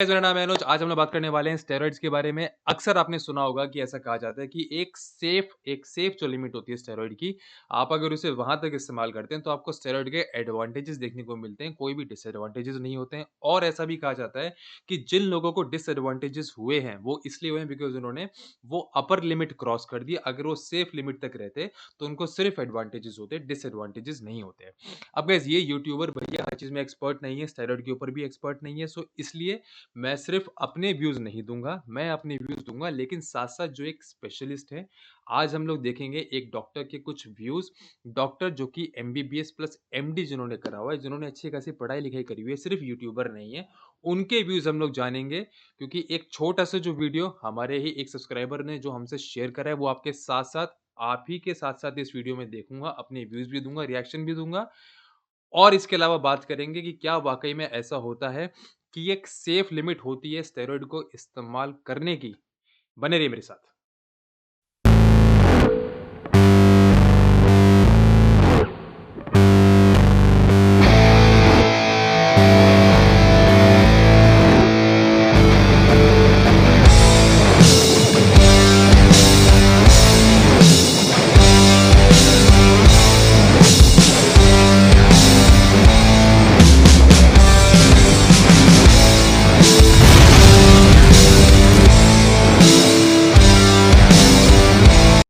Guys, मेरा नाम है अनुज। आज हम लोग बात करने वाले हैं स्टेरॉइड्स के बारे में। अक्सर आपने सुना होगा कि ऐसा कहा जाता है कि एक सेफ जो लिमिट होती है स्टेरॉइड की, आप अगर उसे वहाँ तक इस्तेमाल करते हैं तो आपको स्टेरॉइड के एडवांटेजेस देखने को मिलते हैं, कोई भी डिसएडवांटेजेस नहीं होते हैं। और ऐसा भी कहा जाता है कि जिन लोगों को डिसएडवांटेजेस हुए हैं, वो इसलिए हुए हैं बिकॉज़ उन्होंने वो अपर लिमिट क्रॉस कर दी। अगर वो सेफ लिमिट तक रहते तो उनको सिर्फ एडवांटेजेस होते, डिसएडवांटेजेस नहीं होते। अब गाइस, ये यूट्यूबर भैया हर चीज़ में एक्सपर्ट नहीं है, स्टेरॉइड के ऊपर भी एक्सपर्ट नहीं है, सो इसलिए मैं सिर्फ अपने व्यूज़ नहीं दूँगा, मैं अपने व्यूज़ दूँगा, लेकिन साथ-साथ जो एक स्पेशलिस्ट है, आज हम लोग देखेंगे एक डॉक्टर के कुछ व्यूज़। डॉक्टर जो कि एमबीबीएस प्लस एमडी जिन्होंने करा हुआ है, जिन्होंने अच्छी खासी पढ़ाई-लिखाई करी हुई है, सिर्फ यूट्यूबर नहीं है, उनके व्यूज़ हम लोग जानेंगे। क्योंकि एक छोटा-सा जो वीडियो हमारे ही एक सब्सक्राइबर ने जो हमसे शेयर करा है, वो आपके साथ-साथ आप ही के साथ-साथ इस वीडियो में देखूँगा, अपने व्यूज़ भी दूँगा, रिएक्शन भी दूँगा। और इसके अलावा बात करेंगे कि क्या वाक़ई में ऐसा होता है कि एक सेफ लिमिट होती है स्टेरॉइड को इस्तेमाल करने की? बने रहिए मेरे साथ।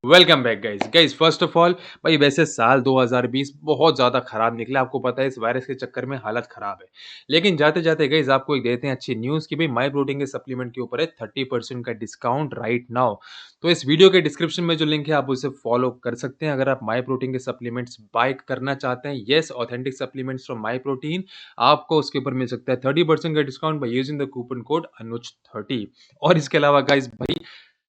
Welcome back guys. First of all भाई, वैसे साल 2020 बहुत ज़्यादा ख़राब निकला। आपको पता है इस वायरस के चक्कर में हालत ख़राब है। लेकिन जाते-जाते गाइस आपको एक देते हैं अच्छी न्यूज़ कि भाई माय प्रोटीन के सप्लीमेंट के ऊपर है 30% का डिस्काउंट राइट नाउ। तो इस वीडियो के डिस्क्रिप्शन में जो लिंक है आप उसे फॉलो कर सकते हैं अगर आप माय प्रोटीन के सप्लीमेंट्स बाय करना चाहते हैं। Yes, authentic supplements from my protein, आपको उसके ऊपर मिल सकता है 30% का discount by using the coupon code अनुज30। और इसके अलावा गाइस भाई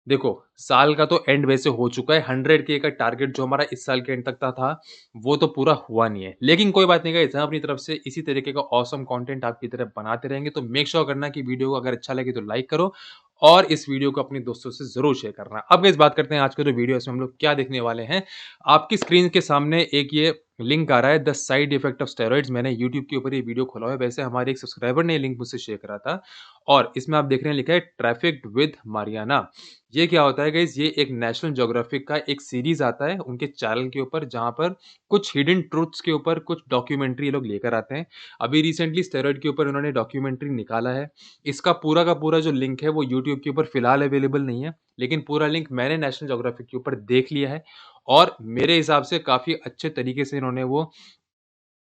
देखो, साल का तो एंड वैसे हो चुका है। 100 के का टारगेट जो हमारा इस साल के एंड तक था, वो तो पूरा हुआ नहीं है। लेकिन कोई बात नहीं गाइस, हम अपनी तरफ से इसी तरीके का ऑसम कंटेंट आपकी तरफ बनाते रहेंगे। तो मेक श्योर करना कि वीडियो को अगर अच्छा लगे तो लाइक करो और इस वीडियो को अपने दोस्तों से ज़रूर शेयर करना। अब गाइस बात करते हैं आज का जो वीडियो है, इसमें हम लोग क्या देखने वाले हैं। आपकी स्क्रीन के सामने एक ये लिंक आ रहा है, the side effect of steroids. मैंने यूट्यूब के ऊपर ये वीडियो खोला हुआ है। वैसे हमारे एक सब्सक्राइबर ने ये लिंक मुझसे शेयर करा था और इसमें आप देख रहे हैं लिखा है ट्रैफिक्ड विद मारियाना। ये क्या होता है गाइस, ये एक नेशनल ज्योग्राफिक का एक सीरीज आता है उनके चैनल के ऊपर, जहाँ पर कुछ हिडन ट्रुथ्स के ऊपर कुछ डॉक्यूमेंट्री ये लोग लेकर आते हैं। अभी रिसेंटली स्टेरॉइड के ऊपर उन्होंने डॉक्यूमेंट्री निकाला है। इसका पूरा का पूरा जो लिंक है वो यूट्यूब के ऊपर फिलहाल अवेलेबल नहीं है, लेकिन पूरा लिंक मैंने नेशनल ज्योग्राफिक के ऊपर देख लिया है और मेरे हिसाब से काफ़ी अच्छे तरीके से इन्होंने वो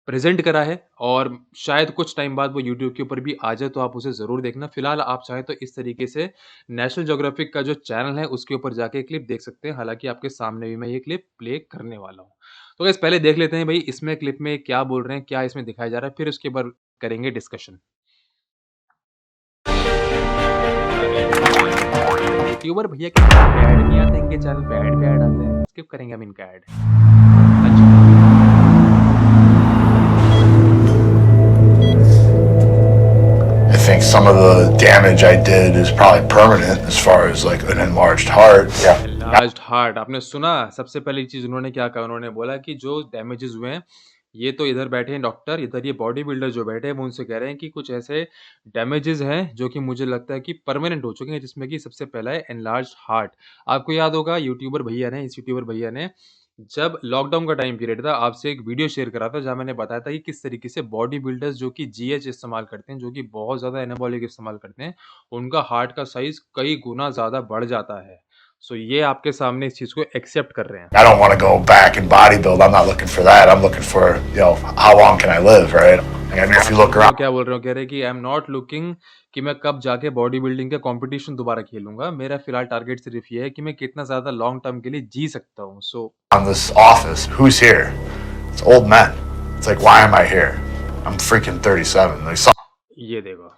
प्रेज़ेंट करा है और शायद कुछ टाइम बाद वो यूट्यूब के ऊपर भी आ जाए, तो आप उसे ज़रूर देखना। फ़िलहाल आप चाहें तो इस तरीके से नेशनल ज्योग्राफिक का जो चैनल है, उसके ऊपर जाके क्लिप देख सकते हैं। हालाँकि आपके सामने भी मैं ये क्लिप प्ले करने वाला हूँ। तो गाइस पहले देख लेते हैं भई इसमें क्लिप में क्या बोल रहे हैं, क्या इसमें दिखाया जा रहा है, फिर उसके बाद करेंगे डिस्कशन। यूट्यूबर भैया के ऐड नहीं आते, इनके चैनल पे ऐड आते हैं। स्किप करेंगे हम इनका ऐड। अच्छा। I think some of the damage I did is probably permanent as far as like an enlarged heart. Yeah. Enlarged heart आपने सुना? सबसे पहली चीज़ उन्होंने क्या कहा, उन्होंने बोला कि जो डैमेजेस हुए हैं, ये तो इधर बैठे हैं डॉक्टर, इधर ये बॉडी बिल्डर जो बैठे हैं, वो उनसे कह रहे हैं कि कुछ ऐसे डैमेजेस हैं जो कि मुझे लगता है कि परमानेंट हो चुके हैं, जिसमें कि सबसे पहला है एनलार्ज्ड हार्ट। आपको याद होगा यूट्यूबर भैया ने, इस यूट्यूबर भैया ने जब लॉकडाउन का टाइम पीरियड था, आपसे एक वीडियो शेयर करा था, जहाँ मैंने बताया था कि किस तरीके से बॉडी बिल्डर्स जो कि जीएच इस्तेमाल करते हैं, जो कि बहुत ज़्यादा एनाबॉलिक इस्तेमाल करते हैं, उनका हार्ट का साइज़ कई गुना ज़्यादा बढ़ जाता है। सो ये आपके सामने इस चीज़ को एक्सेप्ट कर रहे हैं। I don't want to go back and bodybuild. I'm not looking for that. I'm looking for, how long can I live, right? And if you look around, क्या बोल रहे हो? कह रहे हैं कि आई एम नॉट लुकिंग कि मैं कब जाके बॉडी बिल्डिंग का कॉम्पिटिशन दोबारा खेलूँगा। मेरा फिलहाल टारगेट सिर्फ ये है कि मैं कितना ज़्यादा लॉन्ग टर्म के लिए जी सकता हूँ। सो on this office, who's here? It's old men. It's like, why am I here? I'm freaking 37. Like, ये देखो,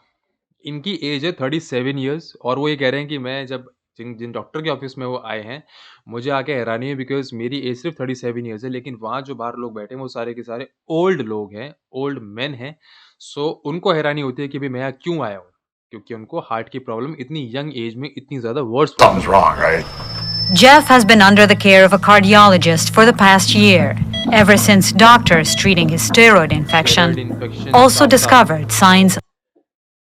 इनकी एज है 37 इयर्स और वो ये कह रहे हैं कि मैं जब जिन जिन डॉक्टर के ऑफिस में वो आए हैं, मुझे आके हैरानी है बिकॉज़ मेरी एज सिर्फ 37 इयर्स है, लेकिन वहाँ जो बाहर लोग बैठे हैं वो सारे के सारे ओल्ड लोग हैं, ओल्ड मेन हैं। सो उनको हैरानी होती है कि भई मैं यहाँ क्यों आया हूँ? क्योंकि उनको हार्ट की प्रॉब्लम इतनी यंग एज में इतनी ज़्यादा worst something's wrong, right? Jeff has been under the care of a cardiologist for the past year, ever since doctors treating his steroid infection also discovered signs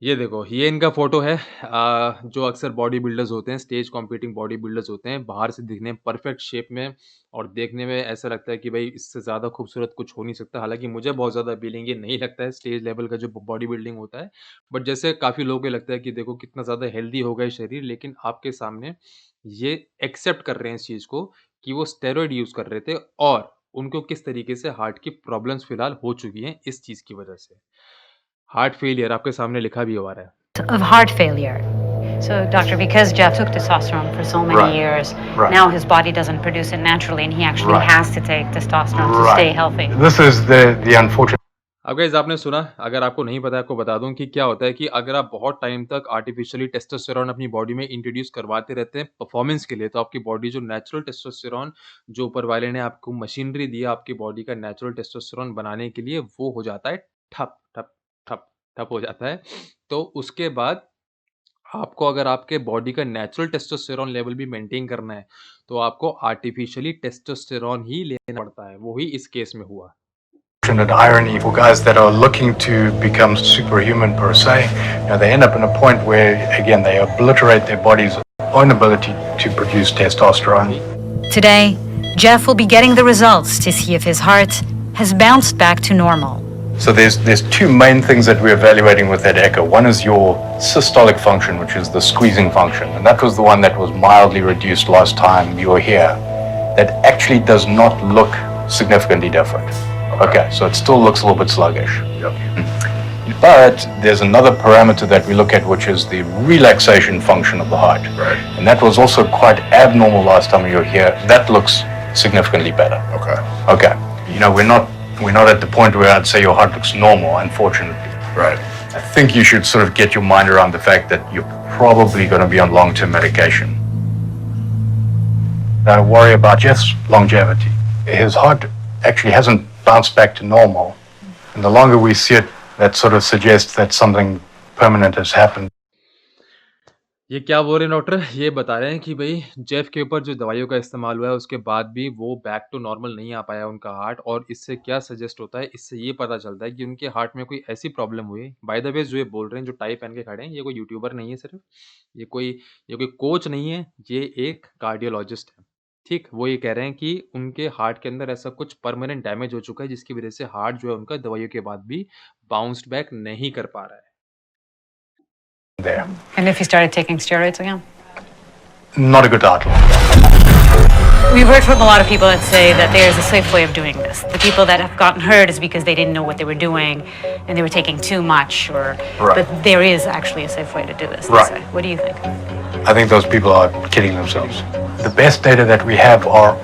ये देखो, ये इनका photo है जो अक्सर बॉडी बिल्डर्स होते हैं, स्टेज कॉम्पीटिंग बॉडी बिल्डर्स होते हैं, बाहर से दिखने में परफेक्ट शेप में और देखने में ऐसा लगता है कि भई इससे ज़्यादा खूबसूरत कुछ हो नहीं सकता। हालाँकि मुझे बहुत ज़्यादा अपीलिंग ये नहीं लगता है स्टेज लेवल का जो ब बॉडी बिल्डिंग होता है। बट जैसे काफ़ी लोगों को लगता है कि देखो कितना ज़्यादा हेल्दी होगा ये शरीर, लेकिन आपके सामने ये एक्सेप्ट कर रहे हैं इस चीज़ को कि वो स्टेरॉइड यूज़ कर रहे थे और उनको किस तरीके से हार्ट की प्रॉब्लम्स फिलहाल हो चुकी हैं इस चीज़ की वजह से। हार्ट फेलियर आपके सामने लिखा भी हुआ है। Of heart failure. So, doctor, because Jeff took testosterone for so many Right. years, Right. now his body doesn't produce it naturally, and he actually Right. has to take testosterone to stay healthy. This is the unfortunate. अब guys आपने सुना, अगर आपको नहीं पता है आपको बता दूँ कि क्या होता है कि अगर आप बहुत टाइम तक आर्टिफिशियली टेस्टोस्टेरोन अपनी बॉडी में इंट्रोड्यूस करवाते रहते हैं परफॉर्मेंस के लिए, तो आपकी बॉडी जो नेचुरल टेस्टोस्टेरोन जो ऊपर वाले ने आपको मशीनरी दी है आपकी बॉडी का नेचुरल टेस्टोस्टेरोन बनाने के लिए, वो हो जाता है ठप, ठप, ठप, ठप हो जाता है। तो उसके बाद आपको अगर आपके बॉडी का नेचुरल टेस्टोस्टेरोन लेवल भी मेंटेन करना है, तो आपको आर्टिफिशियली टेस्टोस्टेरोन ही लेना पड़ता है। वो ही इस केस में हुआ। Irony for guys that are looking to become superhuman per se. They end up in a point where, again, they obliterate their body's own ability to produce testosterone. Today, Jeff will be getting the results to see if his heart has bounced back to normal. So there's two main things that we're evaluating with that echo. One is your systolic function, which is the squeezing function, and that was the one that was mildly reduced last time you were here. That actually does not look significantly different. Okay, so it still looks a little bit sluggish. But there's another parameter that we look at, which is the relaxation function of the heart. Right. And that was also quite abnormal last time you were here. That looks significantly better. Okay. Okay. We're not at the point where I'd say your heart looks normal, unfortunately. Right. I think you should sort of get your mind around the fact that you're probably going to be on long-term medication. Don't worry about Jeff's longevity. His heart actually hasn't bounced back to normal. And the longer we see it, that sort of suggests that something permanent has happened. ये क्या बोल रहे हैं doctor? ये बता रहे हैं कि भई जेफ के ऊपर जो दवाइयों का इस्तेमाल हुआ है उसके बाद भी वो बैक टू नॉर्मल नहीं आ पाया उनका हार्ट और इससे क्या सजेस्ट होता है, इससे ये पता चलता है कि उनके हार्ट में कोई ऐसी प्रॉब्लम हुई है। बाय द वे जो ये बोल रहे हैं, जो टाई पहन के खड़े हैं, ये कोई यूट्यूबर नहीं है सिर्फ़, ये कोई कोच नहीं है, ये एक कार्डियोलॉजिस्ट है। ठीक? वो ये कह रहे हैं कि उनके हार्ट के अंदर ऐसा कुछ परमानेंट डैमेज हो चुका है जिसकी वज़ह से हार्ट जो है उनका दवाइयों के बाद भी बाउंस्ड बैक नहीं कर पा रहा है। There. And if he started taking steroids again? Not a good outlook. We've heard from a lot of people that say that there's a safe way of doing this. The people that have gotten hurt is because they didn't know what they were doing and they were taking too much, Right. but there is actually a safe way to do this. They Right. say. What do you think? I think those people are kidding themselves. The best data that we have are.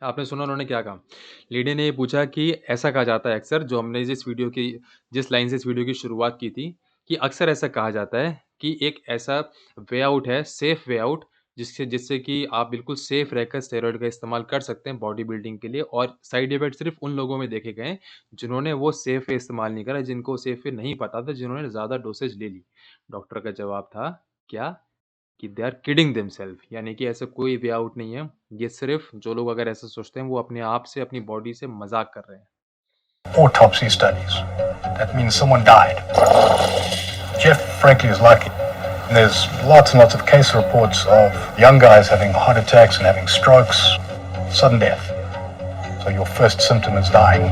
आपने सुना उन्होंने क्या कहा? Lady ने ये पूछा कि ऐसा कहा जाता है अक्सर जो हमने जिस लाइन से इस वीडियो की शुरुआत की थी, कि अक्सर ऐसा कहा जाता है कि एक ऐसा वे आउट है, सेफ वे आउट जिससे जिससे कि आप बिल्कुल सेफ रहकर स्टेरॉइड का इस्तेमाल कर सकते हैं बॉडी बिल्डिंग के लिए और साइड इफ़ेक्ट सिर्फ़ उन लोगों में देखे गए हैं, जिन्होंने वो सेफ वे इस्तेमाल नहीं करा, जिनको सेफ वे नहीं पता था, जिन्होंने ज़्यादा डोसेज ले ली। डॉक्टर का जवाब था क्या? कि दे आर किडिंग देमसेल्फ यानी कि ऐसा कोई वे आउट नहीं है। ये सिर्फ़ जो लोग अगर ऐसा सोचते हैं वो अपने आप से, अपनी बॉडी से मज़ाक कर रहे हैं। Autopsy studies. That means someone died. Jeff, frankly, is lucky. There's lots and lots of case reports of young guys having heart attacks and having strokes, sudden death. So your first symptom is dying.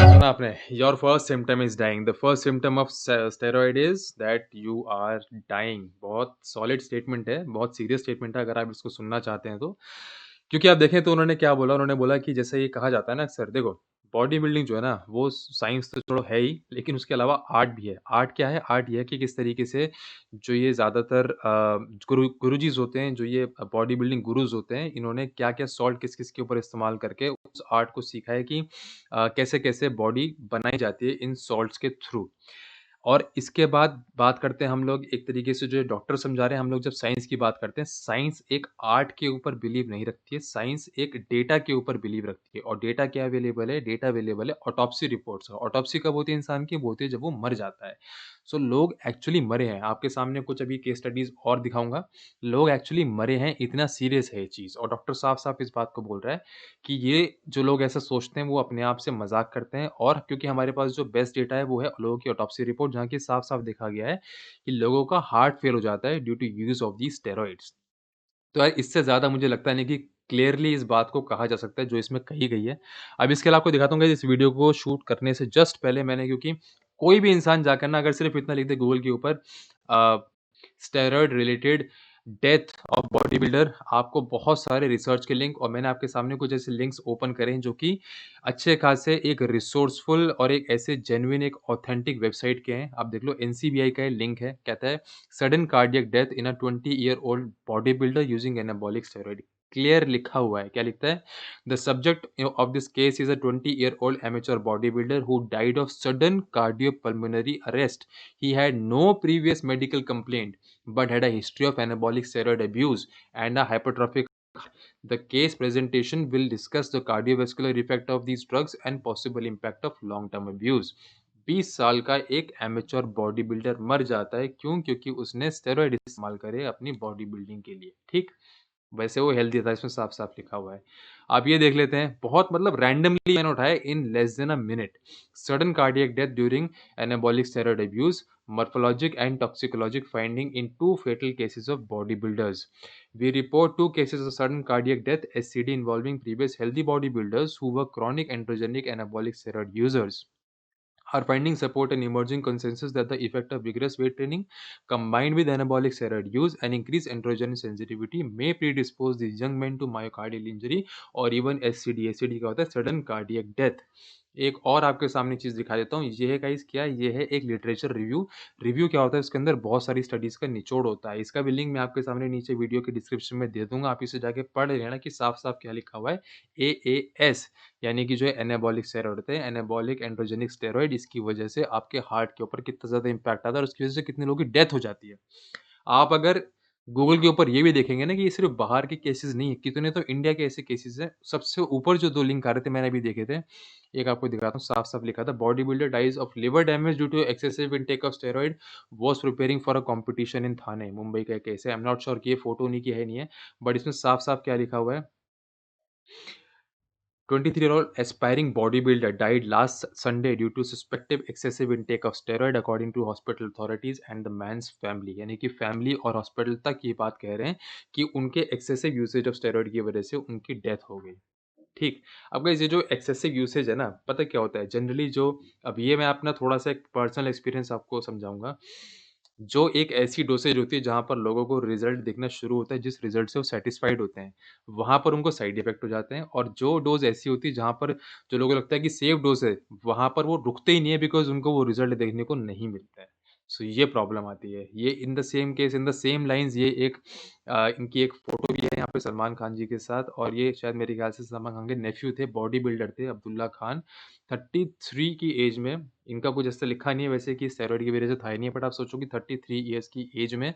सुना आपने? Your first symptom is dying. The first symptom of steroid is that you are dying. बहुत solid statement है, बहुत serious statement है अगर आप इसको सुनना चाहते हैं तो। क्योंकि आप देखें तो उन्होंने क्या बोला? उन्होंने बोला कि जैसे ये कहा जाता है ना अक्सर देखो, बॉडी बिल्डिंग जो है ना वो साइंस तो छोड़ो है ही, लेकिन उसके अलावा आर्ट भी है। आर्ट क्या है? आर्ट ये है कि किस तरीके से जो ये ज़्यादातर गुरुजीज़ होते हैं, जो ये बॉडी बिल्डिंग गुरुज़ होते हैं, इन्होंने क्या-क्या सॉल्ट किस-किस के ऊपर इस्तेमाल करके उस आर्ट को सीखा है कि कैसे-कैसे बॉडी बनाई जाती है इन सॉल्ट्स के थ्रू। और इसके बाद बात करते हैं हम लोग एक तरीके से जो डॉक्टर समझा रहे हैं, हम लोग जब साइंस की बात करते हैं, साइंस एक आर्ट के ऊपर बिलीव नहीं रखती है, साइंस एक डेटा के ऊपर बिलीव रखती है और डेटा क्या अवेलेबल है? डेटा अवेलेबल है ऑटोप्सी रिपोर्ट्स का। ऑटोप्सी कब होती है इंसान की? वो होती है जब वो मर जाता है। सो लोग एक्चुअली मरे हैं। आपके सामने कुछ अभी केस स्टडीज़ और दिखाऊँगा। लोग एक्चुअली मरे हैं, इतना सीरियस है ये चीज़ और डॉक्टर साफ-साफ इस बात को बोल रहा है कि ये जो लोग ऐसा सोचते हैं वो अपने आप से मज़ाक करते हैं और क्योंकि हमारे पास जो बेस्ट डेटा है वो है लोगों की ऑटोप्सी रिपोर्ट जहाँ की साफ-साफ देखा गया है कि लोगों का हार्ट फेल हो जाता है due to use of these steroids. तो यार इससे ज़्यादा मुझे लगता नहीं कि क्लियरली इस बात को कहा जा सकता है जो इसमें कही गई है। अब इसके अलावा आपको दिखाता हूँ गाइस इस वीडियो को शूट करने से जस्ट पहले मैंने क्योंकि कोई भी इंसान जाकर ना अगर सिर्फ़ इतना लिख दे गूगल के ऊपर uh, steroid related death of body builder आपको बहुत सारे रिसर्च के लिंक और मैंने आपके सामने कुछ ऐसे लिंक्स ओपन करे हैं जो कि अच्छे खासे एक रिसोर्सफुल और एक ऐसे जेन्युइन एक ऑथेंटिक वेबसाइट के हैं। आप देख लो एनसीबीआई का ये लिंक है, कहता है sudden cardiac death in a 20 year old body builder using anabolic steroid. Clear लिखा हुआ है, क्या लिखता है? The subject of this case is a 20 year old amateur body builder who died of sudden cardiopulmonary arrest. He had no previous medical complaint but had a history of anabolic steroid abuse and a hypertrophic. The case presentation will discuss the cardiovascular effect of these drugs and possible impact of long term abuse. 20 साल का एक amateur body builder मर जाता है क्यों? क्योंकि उसने steroid इस्तेमाल करे अपनी बॉडी बिल्डिंग के लिए, ठीक? वैसे वो हेल्दी था, इसमें साफ-साफ लिखा हुआ है। आप ये देख लेते हैं, बहुत मतलब रैंडमली मैंने उठाया in less than a minute. Sudden cardiac death during anabolic steroid abuse, morphologic and toxicologic finding in two fatal cases of bodybuilders. We report two cases of sudden cardiac death (SCD) involving previous healthy bodybuilders who were chronic androgenic anabolic steroid users. Our findings support an emerging consensus that the effect of vigorous weight training combined with anabolic steroid use and increased androgen sensitivity may predispose these young men to myocardial injury or even SCD. SCD का होता है sudden cardiac death. एक और आपके सामने चीज़ दिखा देता हूँ, ये है गाइस क्या? ये है एक लिटरेचर रिव्यू। रिव्यू क्या होता है? इसके अंदर बहुत सारी स्टडीज़ का निचोड़ होता है। इसका भी लिंक मैं आपके सामने नीचे वीडियो के डिस्क्रिप्शन में दे दूँगा। आप इसे जाके पढ़ लेना कि साफ-साफ क्या लिखा हुआ है। एएएस यानी कि जो है एनाबॉलिक स्टेरॉइड होते हैं, एनाबॉलिक एंड्रोजेनिक स्टेरॉइड इसकी वजह से आपके हार्ट के ऊपर कितना ज़्यादा इम्पैक्ट आता है और उसकी वजह से कितने लोगों की डेथ हो जाती है। आप अगर गूगल के ऊपर ये भी देखेंगे ना कि ये सिर्फ़ बाहर के केसेज़ नहीं है, कितने तो इंडिया के ऐसे केसेज़ हैं। सबसे ऊपर जो 2 लिंक आ रहे थे मैंने अभी देखे थे, एक आपको दिखाता हूँ साफ-साफ लिखा था body builder dies of liver damage due to excessive intake of steroid was preparing for a competition in Thane, Mumbai का केस है। आई एम नॉट श्योर कि ये फ़ोटो उन्हीं की है नहीं है, बट इसमें साफ-साफ क्या लिखा हुआ है 23-year-old aspiring bodybuilder died last Sunday due to suspected excessive intake of steroid according to hospital authorities and the man's family यानी कि फैमिली और हॉस्पिटल तक ये बात कह रहे हैं कि उनके एक्सेसिव यूसेज ऑफ स्टेरॉइड की वजह से उनकी डेथ हो गई। ठीक। अब गाइस ये जो एक्सेसिव यूसेज है ना, पता क्या होता है जनरली जो अब ये मैं अपना थोड़ा-सा एक पर्सनल एक्सपीरियंस आपको समझाऊँगा। जो एक ऐसी डोसेज होती है जहाँ पर लोगों को रिज़ल्ट दिखना शुरू होता है, जिस रिज़ल्ट से वो सैटिस्फाइड होते हैं, वहाँ पर उनको साइड इफ़ेक्ट हो जाते हैं और जो डोज़ ऐसी होती है जहाँ पर जो लोगों को लगता है कि सेफ डोज़ है, वहाँ पर वो रुकते ही नहीं है बिकॉज़ उनको वो रिज़ल्ट देखने को नहीं मिलता है। सो ये प्रॉब्लम आती है। ये in the same case in the same lines ये एक इनकी एक फ़ोटो भी है यहाँ पे सलमान खान जी के साथ और ये शायद मेरे ख़्याल से सलमान खान के नेफ्यू थे, बॉडी बिल्डर थे अब्दुल्ला खान। 33 की एज में इनका कुछ ऐसा लिखा नहीं है वैसे कि स्टेरॉइड की वज़ह से था ही नहीं, बट आप सोचो कि 33 इयर्स की एज में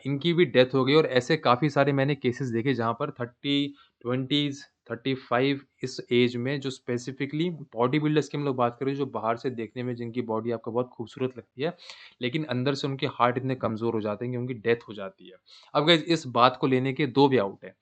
इनकी भी डेथ हो गई और ऐसे काफ़ी सारे मैंने केसेस देखे जहाँ पर 30, 20s, 35 इस एज में जो स्पेसिफिकली बॉडी बिल्डर्स की हम लोग बात करें जो बाहर से देखने में जिनकी बॉडी आपको बहुत खूबसूरत लगती है, लेकिन अंदर से उनके हार्ट इतने कमज़ोर हो जाते हैं कि उनकी डेथ हो जाती है। अब गाइज़ इस बात को लेने के 2 वे आउट हैं।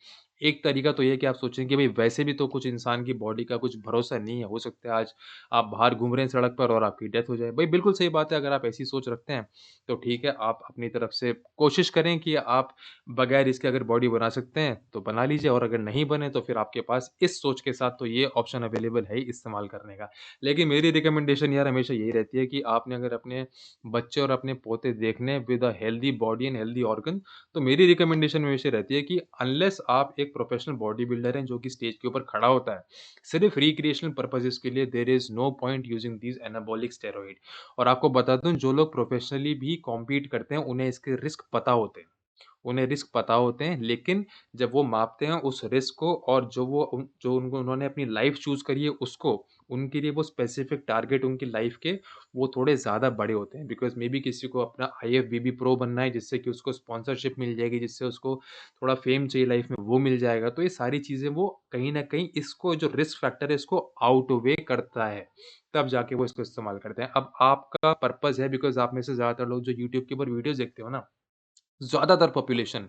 एक तरीका तो ये है कि आप सोचें कि भई वैसे भी तो कुछ इंसान की बॉडी का कुछ भरोसा नहीं है, हो सकता है आज आप बाहर घूम रहे हैं सड़क पर और आपकी डेथ हो जाए। भई बिल्कुल सही बात है अगर आप ऐसी सोच रखते हैं तो ठीक है, आप अपनी तरफ से कोशिश करें कि आप बगैर इसके अगर बॉडी बना सकते हैं, तो बना लीजिए और अगर नहीं बने तो फिर आपके पास इस सोच के साथ तो ये ऑप्शन अवेलेबल है ही इस्तेमाल करने का। लेकिन मेरी रिकमेंडेशन यार हमेशा यही रहती है कि आपने अगर अपने बच्चे और अपने पोते देखने हैं with a healthy body and healthy organ, तो मेरी रिकमेंडेशन हमेशा रहती है कि अनलेस आप एक प्रोफेशनल बॉडी बिल्डर हैं जो कि स्टेज के ऊपर खड़ा होता है, सिर्फ़ रिक्रिएशनल पर्पसेज़ के लिए there is no point using these anabolic steroid. और आपको बता दूँ जो लोग प्रोफ़ेशनली भी कॉम्पीट करते हैं, उन्हें इसके रिस्क पता होते हैं। उन्हें रिस्क पता होते हैं, लेकिन जब वो मापते हैं उस रिस्क को और जो वो जो उनको उन्होंने अपनी लाइफ़ चूज़ करी है उसको, उनके लिए वो स्पेसिफिक टारगेट उनकी लाइफ़ के वो थोड़े ज़्यादा बड़े होते हैं बिकॉज़ मे बी किसी को अपना आईएफबीबी प्रो बनना है जिससे कि उसको स्पॉन्सरशिप मिल जाएगी, जिससे उसको थोड़ा फ़ेम चाहिए लाइफ़ में वो मिल जाएगा। तो ये सारी चीज़ें वो कहीं न कहीं इसको जो रिस्क फैक्टर है इसको आउटवे करता है, तब जाके वो इसको इस्तेमाल करते हैं। अब आपका पर्पज़ है बिकॉज़ आप में से ज़्यादातर लोग जो यूट्यूब के ऊपर वीडियोज़ देखते हो ना, ज़्यादातर population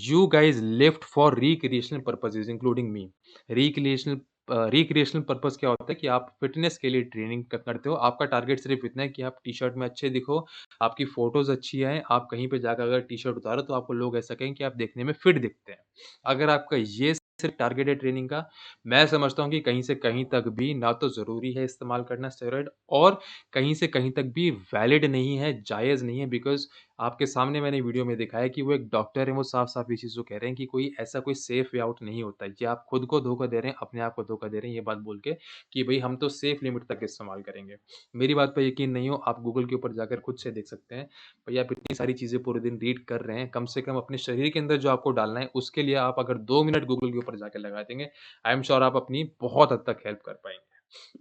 you guys lived for recreational purposes including me recreational recreational purpose क्या होता है कि आप फिटनेस के लिए ट्रेनिंग करते हो। आपका टारगेट सिर्फ इतना है कि आप टी-शर्ट में अच्छे दिखो, आपकी फ़ोटोज़ अच्छी आएँ, आप कहीं पे जाकर अगर टी-शर्ट उतारो तो आपको लोग ऐसा कहें कि आप देखने में फिट दिखते हैं। अगर आपका ये सिर्फ टारगेट है ट्रेनिंग का, मैं समझता हूँ कि कहीं से कहीं तक भी ना तो ज़रूरी है इस्तेमाल करना स्टेरॉइड और कहीं से कहीं तक भी वैलिड नहीं है, जायज़ नहीं है बिकॉज़ आपके सामने मैंने वीडियो में दिखाया कि वो एक डॉक्टर है, वो साफ-साफ इस चीज़ को कह रहे हैं कि कोई ऐसा कोई सेफ वे आउट नहीं होता है। ये आप खुद को धोखा दे रहे हैं, अपने आप को धोखा दे रहे हैं ये बात बोल के कि भई हम तो सेफ लिमिट तक इस्तेमाल करेंगे। मेरी बात पे यकीन नहीं हो, आप गूगल के ऊपर जाकर खुद से देख सकते हैं। भई आप इतनी सारी चीज़ें पूरे दिन रीड कर रहे हैं, कम से कम अपने शरीर के अंदर जो आपको डालना है, उसके लिए आप अगर 2 मिनट गूगल के ऊपर जाके लगा देंगे, आई एम श्योर आप अपनी बहुत हद तक हेल्प कर पाएँगे।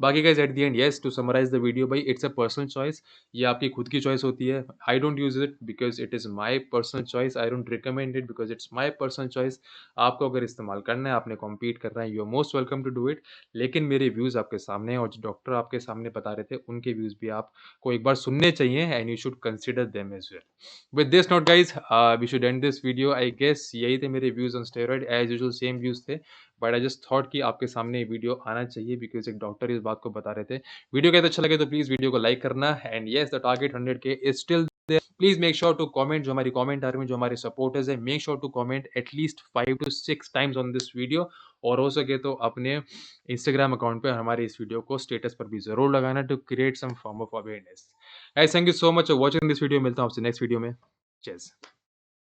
बाकी guys at the end yes to summarise the video भाई इट्स अ पर्सनल चॉइस ये आपकी खुद की चॉइस होती है। I don't use it because it is my personal choice, I don't recommend it because it's my personal choice. आपको अगर इस्तेमाल करना है, आपने कॉम्पीट करना है, you are most welcome to do it. लेकिन मेरे व्यूज़ आपके सामने हैं और जो डॉक्टर आपके सामने बता रहे थे, उनके व्यूज़ भी आपको एक बार सुनने चाहिए and you should consider them as well. With this note guys we should end this video I guess यही थे मेरे views on steroid as usual same views थे। बट आई जस्ट थॉट कि आपके सामने ये वीडियो आना चाहिए बिकॉज़ एक डॉक्टर इस बात को बता रहे थे। वीडियो अगर अच्छा लगे तो प्लीज़ वीडियो को लाइक करना and yes the target 100K is still there. Please make sure to comment जो हमारी कमेंट आर्मी जो हमारे सपोर्टर्स हैं, make sure to comment at least 5 to 6 times on this video और हो सके तो अपने इंस्टाग्राम अकाउंट पे हमारे इस वीडियो को स्टेटस पर भी ज़रूर लगाना to create some form of awareness. Guys thank you so much for watching this video मिलता हूँ आपसे नेक्स्ट वीडियो में। चीयर्स।